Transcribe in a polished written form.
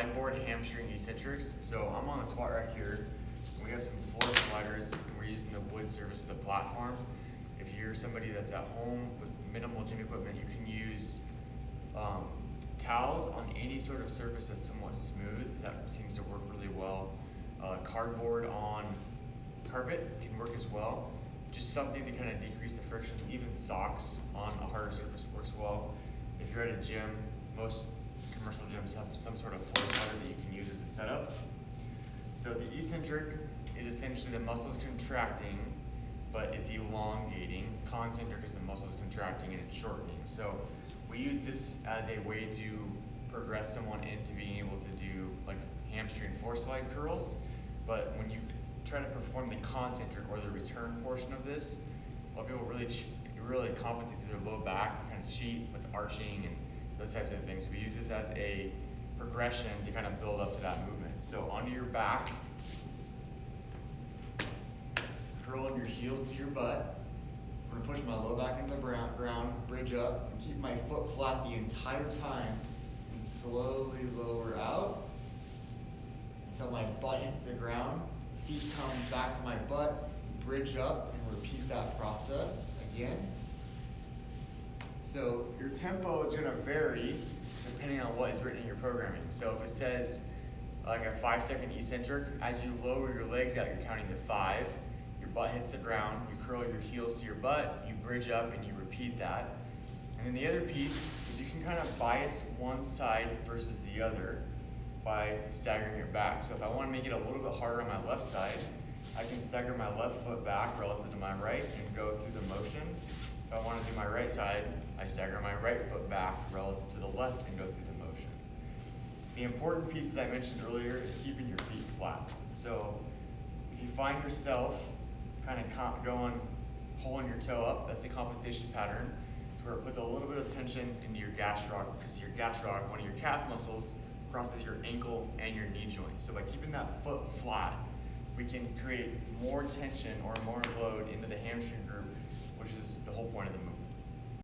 slide board hamstring eccentrics. So I'm on the squat rack here. We have some floor sliders, and we're using the wood surface of the platform. If you're somebody that's at home with minimal gym equipment, you can use towels on any sort of surface that's somewhat smooth. That seems to work really well. Cardboard on carpet can work as well. Just something to kind of decrease the friction. Even socks on a harder surface works well. If you're at a gym, most commercial gyms have some sort of floor slider that you can use as a setup. So the eccentric is essentially the muscles contracting, but it's elongating. Concentric is the muscles contracting and it's shortening. So we use this as a way to progress someone into being able to do like hamstring floor slide curls. But when you try to perform the concentric or the return portion of this, a lot of people really compensate through their low back, kind of cheat with arching and those types of things. So we use this as a progression to kind of build up to that movement. So onto your back, curling your heels to your butt. I'm gonna push my low back into the ground, bridge up, and keep my foot flat the entire time, and slowly lower out until my butt hits the ground. Feet come back to my butt, bridge up, and repeat that process again. So your tempo is gonna vary depending on what is written in your programming. So if it says like a 5-second eccentric, as you lower your legs out, you're counting to 5. Your butt hits the ground, you curl your heels to your butt, you bridge up and you repeat that. And then the other piece is you can kind of bias one side versus the other by staggering your back. So if I want to make it a little bit harder on my left side, I can stagger my left foot back relative to my right and go through the motion. If I want to do my right side, I stagger my right foot back relative to the left and go through the motion. The important piece, as I mentioned earlier, is keeping your feet flat. So if you find yourself kind of going, pulling your toe up, that's a compensation pattern. It's where it puts a little bit of tension into your gastroc, because your gastroc, one of your calf muscles, crosses your ankle and your knee joint. So by keeping that foot flat, we can create more tension or more load into the hamstring group, which is the whole point of the movement.